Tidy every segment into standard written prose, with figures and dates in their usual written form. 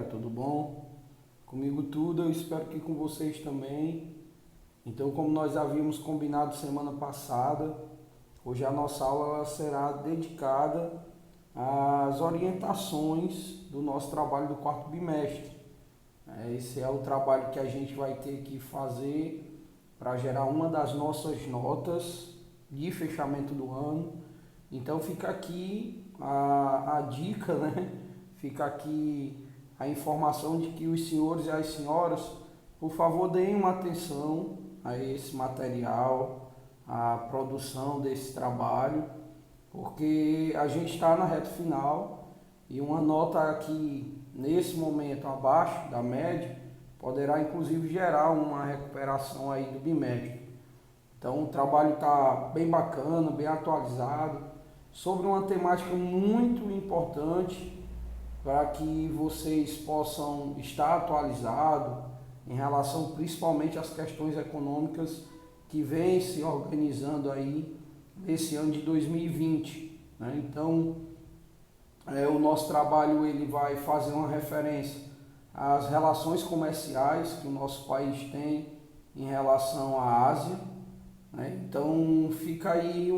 tudo bom? Comigo tudo, eu espero que com vocês também. Então, como nós havíamos combinado semana passada, hoje a nossa aula ela será dedicada às orientações do nosso trabalho do quarto bimestre. Esse é o trabalho que a gente vai ter que fazer para gerar uma das nossas notas de fechamento do ano. Então fica aqui a dica, né? Fica aqui a informação de que os senhores e as senhoras, por favor, deem uma atenção a esse material, à produção desse trabalho, porque a gente está na reta final e uma nota aqui, nesse momento, abaixo da média, poderá inclusive gerar uma recuperação aí do bimestre. Então o trabalho está bem bacana, bem atualizado, sobre uma temática muito importante para que vocês possam estar atualizados em relação principalmente às questões econômicas que vêm se organizando aí nesse ano de 2020. Né? Então, o nosso trabalho ele vai fazer uma referência às relações comerciais que o nosso país tem em relação à Ásia. Né? Então, fica aí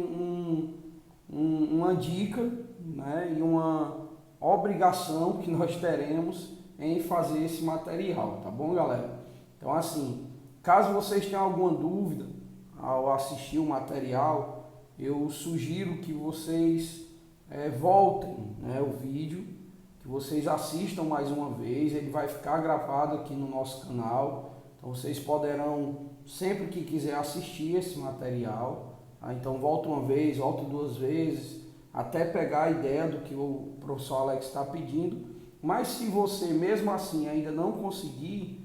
uma dica, né? E uma obrigação que nós teremos em fazer esse material, tá bom, galera? Então, assim, caso vocês tenham alguma dúvida ao assistir o material, eu sugiro que vocês voltem, né, o vídeo, que vocês assistam mais uma vez, ele vai ficar gravado aqui no nosso canal, então vocês poderão, sempre que quiser, assistir esse material, tá? Então volta uma vez, volta duas vezes, até pegar a ideia do que o professor Alex está pedindo. Mas se você mesmo assim ainda não conseguir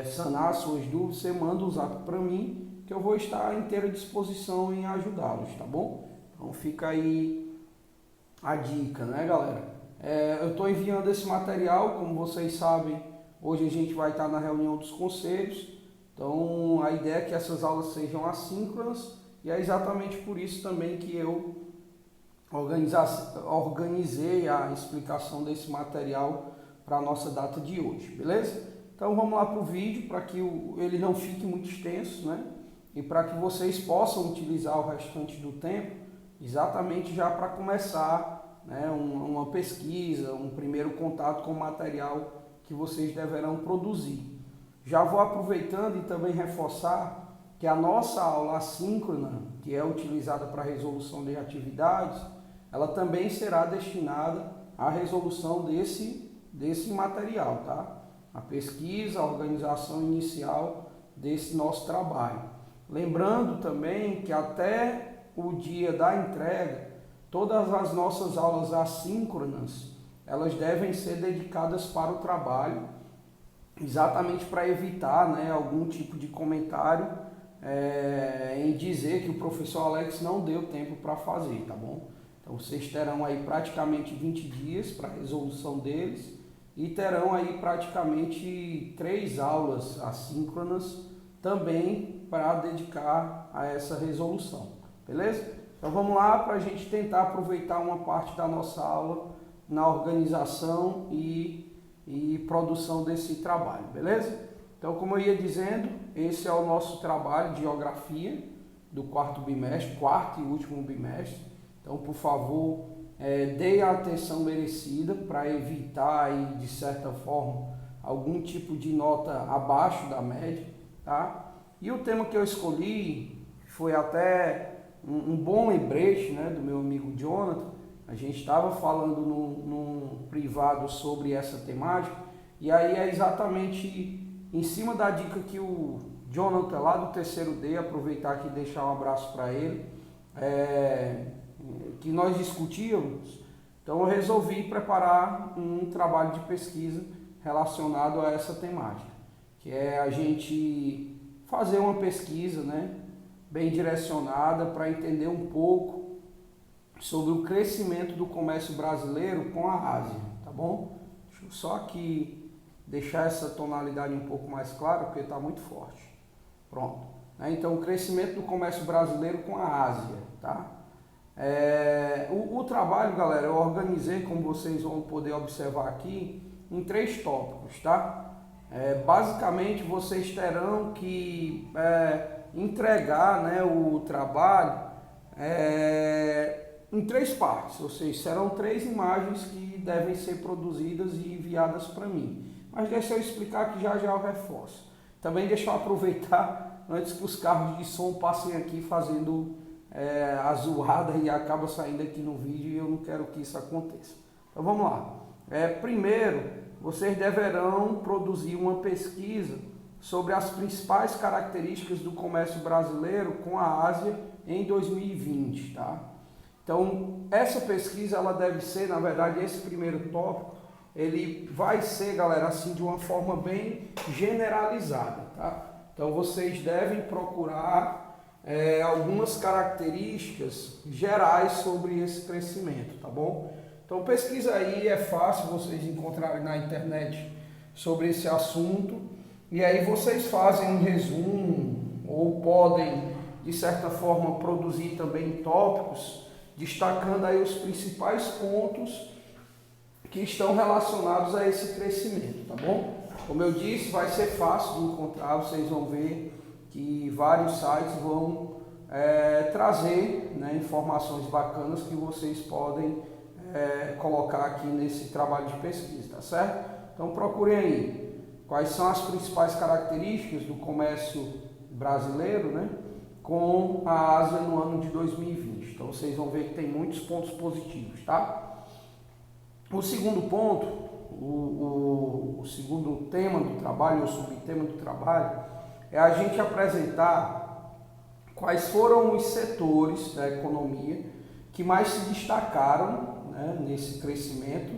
sanar suas dúvidas, você manda um zap para mim, que eu vou estar à inteira disposição em ajudá-los, tá bom? Então fica aí a dica, né, galera? Eu estou enviando esse material, como vocês sabem, hoje a gente vai estar na reunião dos conselhos, então a ideia é que essas aulas sejam assíncronas, e é exatamente por isso também que eu organizei a explicação desse material para a nossa data de hoje, beleza? Então vamos lá para o vídeo, para que ele não fique muito extenso, né? E para que vocês possam utilizar o restante do tempo exatamente já para começar, né, uma pesquisa, um primeiro contato com o material que vocês deverão produzir. Já vou aproveitando e também reforçar que a nossa aula assíncrona, que é utilizada para a resolução de atividades, ela também será destinada à resolução desse material, tá? A pesquisa, a organização inicial desse nosso trabalho. Lembrando também que até o dia da entrega, todas as nossas aulas assíncronas, elas devem ser dedicadas para o trabalho, exatamente para evitar, né, algum tipo de comentário em dizer que o professor Alex não deu tempo para fazer, tá bom? Então vocês terão aí praticamente 20 dias para a resolução deles e terão aí praticamente 3 aulas assíncronas também para dedicar a essa resolução, beleza? Então vamos lá para a gente tentar aproveitar uma parte da nossa aula na organização e produção desse trabalho, beleza? Então, como eu ia dizendo, esse é o nosso trabalho de geografia do quarto bimestre, quarto e último bimestre. Então, por favor, dê a atenção merecida para evitar, aí, de certa forma, algum tipo de nota abaixo da média, tá? E o tema que eu escolhi foi até um bom lembrete, né, do meu amigo Jonathan. A gente estava falando num privado sobre essa temática, e aí é exatamente em cima da dica que o Jonathan lá do terceiro D, aproveitar aqui e deixar um abraço para ele, que nós discutíamos. Então eu resolvi preparar um trabalho de pesquisa relacionado a essa temática, que é a gente fazer uma pesquisa, né, bem direcionada para entender um pouco sobre o crescimento do comércio brasileiro com a Ásia, tá bom? Deixa eu só aqui deixar essa tonalidade um pouco mais clara, porque está muito forte. Pronto. Então, o crescimento do comércio brasileiro com a Ásia, tá? O trabalho, galera, eu organizei, como vocês vão poder observar aqui, em 3 tópicos, tá? Basicamente vocês terão que entregar, né, o trabalho em 3 partes, ou seja, serão 3 imagens que devem ser produzidas e enviadas para mim. Mas deixa eu explicar que já eu reforço. Também deixa eu aproveitar antes que os carros de som passem aqui fazendo a zoada e acaba saindo aqui no vídeo, e eu não quero que isso aconteça. Então vamos lá. Primeiro, vocês deverão produzir uma pesquisa sobre as principais características do comércio brasileiro com a Ásia em 2020, tá? Então, essa pesquisa, ela deve ser, na verdade, esse primeiro tópico, ele vai ser, galera, assim, de uma forma bem generalizada, tá? Então, vocês devem procurar algumas características gerais sobre esse crescimento, tá bom? Então, pesquisa aí, é fácil vocês encontrarem na internet sobre esse assunto, e aí vocês fazem um resumo, ou podem, de certa forma, produzir também tópicos, destacando aí os principais pontos que estão relacionados a esse crescimento, tá bom? Como eu disse, vai ser fácil de encontrar, vocês vão ver que vários sites vão trazer, né, informações bacanas que vocês podem colocar aqui nesse trabalho de pesquisa, tá certo? Então procurem aí quais são as principais características do comércio brasileiro, né, com a Ásia no ano de 2020. Então vocês vão ver que tem muitos pontos positivos, tá? O segundo ponto, o segundo tema do trabalho, o subtema do trabalho, é a gente apresentar quais foram os setores da economia que mais se destacaram, né, nesse crescimento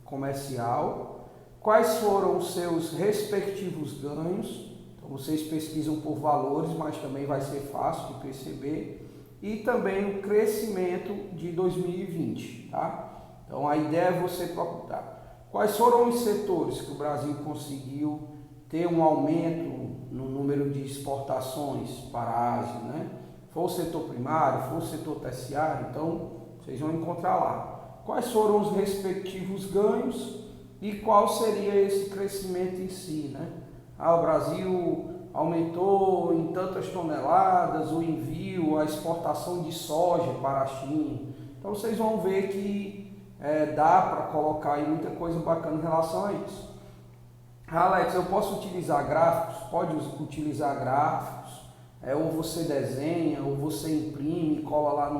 comercial, quais foram os seus respectivos ganhos. Então vocês pesquisam por valores, mas também vai ser fácil de perceber, e também o crescimento de 2020, tá? Então a ideia é você procurar quais foram os setores que o Brasil conseguiu ter um aumento no número de exportações para a Ásia, né? Foi o setor primário, foi o setor terciário, então vocês vão encontrar lá quais foram os respectivos ganhos e qual seria esse crescimento em si, né? O Brasil aumentou em tantas toneladas o envio, a exportação de soja para a China. Então vocês vão ver que dá para colocar aí muita coisa bacana em relação a isso. Alex, eu posso utilizar gráficos? Pode utilizar gráficos, ou você desenha, ou você imprime, cola lá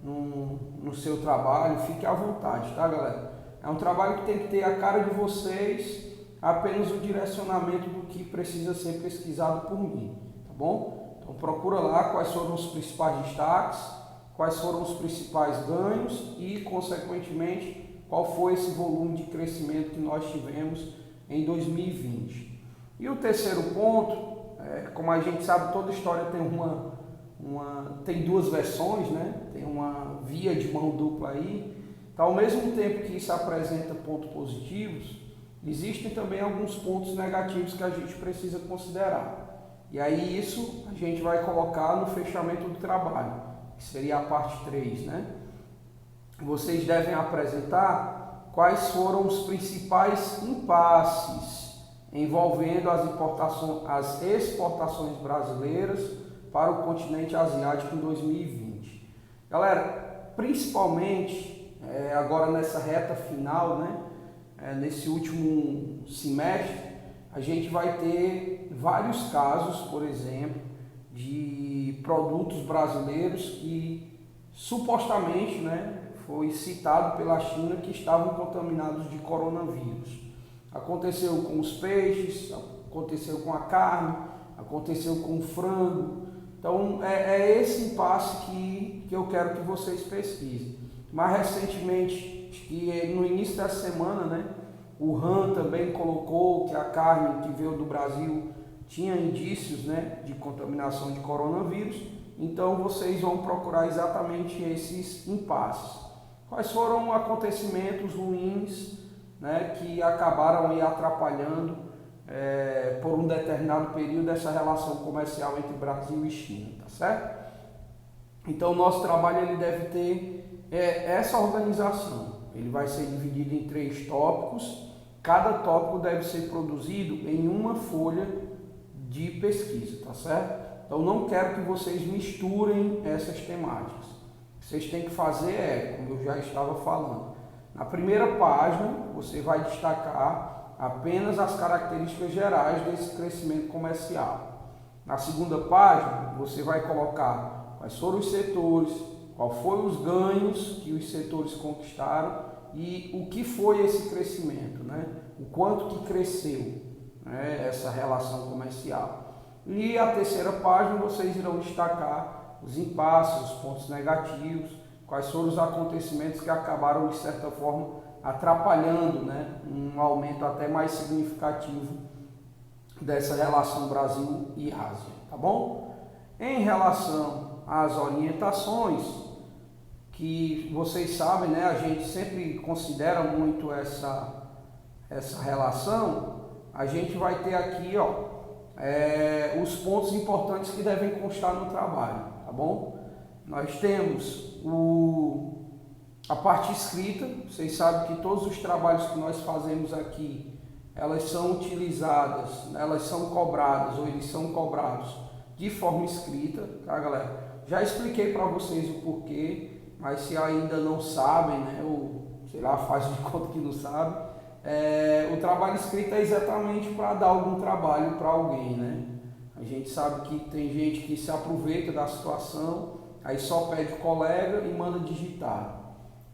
no seu trabalho, fique à vontade, tá, galera? É um trabalho que tem que ter a cara de vocês, apenas o direcionamento do que precisa ser pesquisado por mim, tá bom? Então procura lá quais foram os principais destaques, quais foram os principais ganhos e, consequentemente, qual foi esse volume de crescimento que nós tivemos em 2020. E o terceiro ponto, como a gente sabe, toda história tem tem 2 versões, né? Tem uma via de mão dupla aí. Então, ao mesmo tempo que isso apresenta pontos positivos, existem também alguns pontos negativos que a gente precisa considerar. E aí isso a gente vai colocar no fechamento do trabalho, que seria a parte 3, né? Vocês devem apresentar quais foram os principais impasses envolvendo as exportações brasileiras para o continente asiático em 2020. Galera, principalmente agora nessa reta final, né? Nesse último semestre, a gente vai ter vários casos, por exemplo, de produtos brasileiros que supostamente, né, foi citado pela China que estavam contaminados de coronavírus. Aconteceu com os peixes, aconteceu com a carne, aconteceu com o frango. Então é esse impasse que eu quero que vocês pesquisem. Mais recentemente, que no início da semana, né, o RAN também colocou que a carne que veio do Brasil tinha indícios, né, de contaminação de coronavírus. Então vocês vão procurar exatamente esses impasses. Quais foram acontecimentos ruins, né, que acabaram aí atrapalhando por um determinado período essa relação comercial entre Brasil e China, tá certo? Então o nosso trabalho ele deve ter essa organização. Ele vai ser dividido em 3 tópicos cada tópico deve ser produzido em uma folha de pesquisa, tá certo? Então não quero que vocês misturem essas temáticas. O que vocês têm que fazer como eu já estava falando, na primeira página você vai destacar apenas as características gerais desse crescimento comercial. Na segunda página você vai colocar quais foram os setores, qual foram os ganhos que os setores conquistaram e o que foi esse crescimento, né? O quanto que cresceu, né, essa relação comercial. E a terceira página vocês irão destacar os impasses, os pontos negativos, quais foram os acontecimentos que acabaram de certa forma atrapalhando, né, um aumento até mais significativo dessa relação Brasil e Ásia, tá bom? Em relação às orientações, que vocês sabem, né, a gente sempre considera muito essa relação, a gente vai ter aqui, os pontos importantes que devem constar no trabalho, tá bom? Nós temos a parte escrita. Vocês sabem que todos os trabalhos que nós fazemos aqui, elas são utilizadas, elas são cobradas ou eles são cobrados de forma escrita, tá, galera? Já expliquei para vocês o porquê, mas se ainda não sabem, né, ou sei lá, faz de conta que não sabe, o trabalho escrito é exatamente para dar algum trabalho para alguém, né? A gente sabe que tem gente que se aproveita da situação, aí só pede o colega e manda digitar.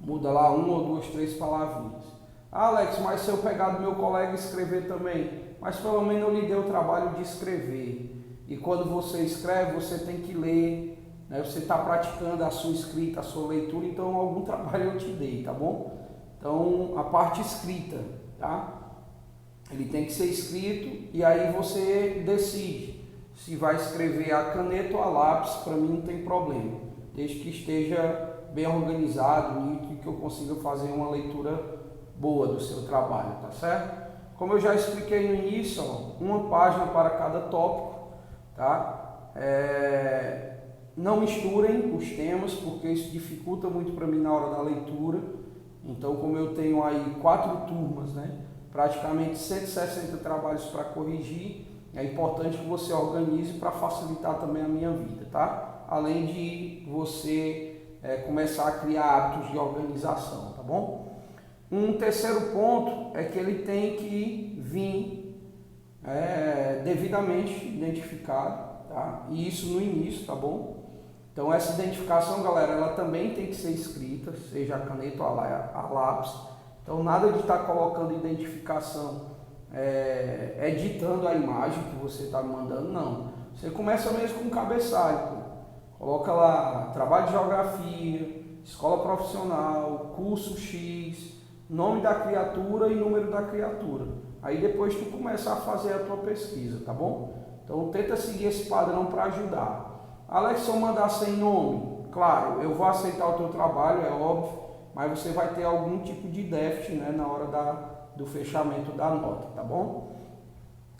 Muda lá uma ou duas, três palavrinhas. Ah, Alex, mas se eu pegar do meu colega e escrever também, mas pelo menos eu lhe dei o trabalho de escrever. E quando você escreve, você tem que ler, né? Você está praticando a sua escrita, a sua leitura, então algum trabalho eu te dei, tá bom? Então, a parte escrita, tá? Ele tem que ser escrito e aí você decide se vai escrever a caneta ou a lápis. Para mim não tem problema, desde que esteja bem organizado, nítido, que eu consiga fazer uma leitura boa do seu trabalho, tá certo? Como eu já expliquei no início, uma página para cada tópico, tá? Não misturem os temas, porque isso dificulta muito para mim na hora da leitura. Então, como eu tenho aí 4 turmas, né, praticamente 160 trabalhos para corrigir, é importante que você organize para facilitar também a minha vida, tá? Além de você começar a criar hábitos de organização, tá bom? Um terceiro ponto é que ele tem que vir devidamente identificado, tá? E isso no início, tá bom? Então essa identificação, galera, ela também tem que ser escrita, seja a caneta ou a lápis. Então nada de estar colocando identificação, editando a imagem que você está me mandando, não. Você começa mesmo com um cabeçalho, pô. Coloca lá, trabalho de geografia, escola profissional, curso X, nome da criatura e número da criatura. Aí depois tu começa a fazer a tua pesquisa, tá bom? Então tenta seguir esse padrão para ajudar. Alex, se eu mandar sem nome, claro, eu vou aceitar o teu trabalho, é óbvio, mas você vai ter algum tipo de déficit, né, na hora do fechamento da nota, tá bom?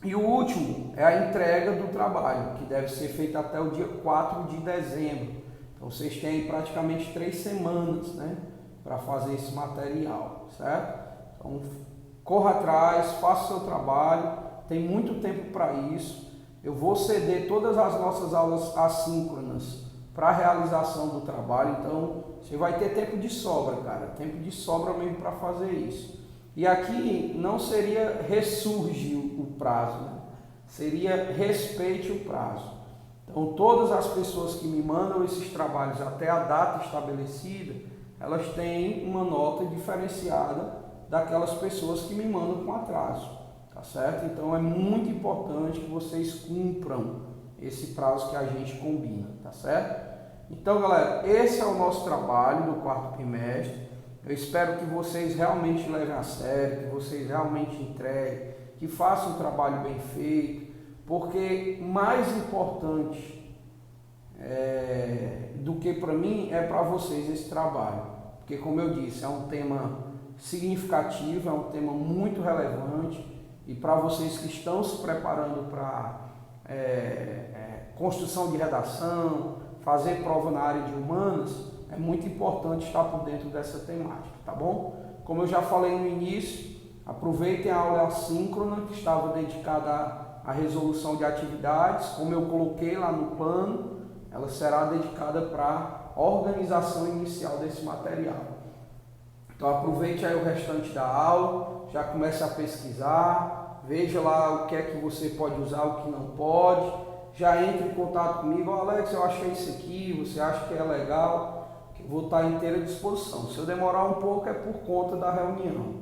E o último é a entrega do trabalho, que deve ser feita até o dia 4 de dezembro. Então vocês têm praticamente 3 semanas, né, para fazer esse material, certo? Então corra atrás, faça o seu trabalho, tem muito tempo para isso. Eu vou ceder todas as nossas aulas assíncronas para a realização do trabalho, então você vai ter tempo de sobra, cara, tempo de sobra mesmo para fazer isso. E aqui não seria ressurge o prazo, né? Seria respeite o prazo. Então todas as pessoas que me mandam esses trabalhos até a data estabelecida, elas têm uma nota diferenciada daquelas pessoas que me mandam com atraso. Tá certo? Então é muito importante que vocês cumpram esse prazo que a gente combina, tá certo? Então, galera, esse é o nosso trabalho do 4º trimestre. Eu espero que vocês realmente levem a sério, que vocês realmente entreguem, que façam um trabalho bem feito, porque mais importante do que para mim é para vocês esse trabalho. Porque, como eu disse, é um tema significativo, é um tema muito relevante. E para vocês que estão se preparando para construção de redação, fazer prova na área de humanas, é muito importante estar por dentro dessa temática, tá bom? Como eu já falei no início, Aproveitem a aula assíncrona, que estava dedicada à resolução de atividades. Como eu coloquei lá no plano, ela será dedicada para a organização inicial desse material. Então aproveite aí o restante da aula, já comece a pesquisar, veja lá o que é que você pode usar, o que não pode. Já entre em contato comigo: Alex, eu achei isso aqui, você acha que é legal? Eu vou estar à inteira disposição. Se eu demorar um pouco é por conta da reunião,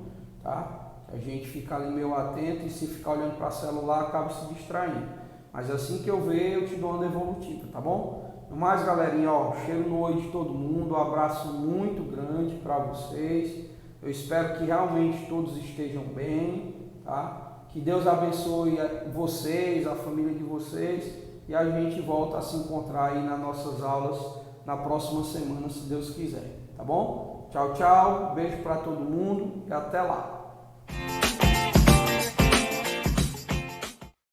tá? A gente fica ali meio atento e se ficar olhando para o celular acaba se distraindo. Mas assim que eu ver, eu te dou uma devolutiva, tá bom? No mais, galerinha, ó, cheiro no olho de todo mundo, um abraço muito grande para vocês. Eu espero que realmente todos estejam bem, tá? Que Deus abençoe vocês, a família de vocês, e a gente volta a se encontrar aí nas nossas aulas na próxima semana, se Deus quiser, tá bom? Tchau, tchau, beijo para todo mundo e até lá.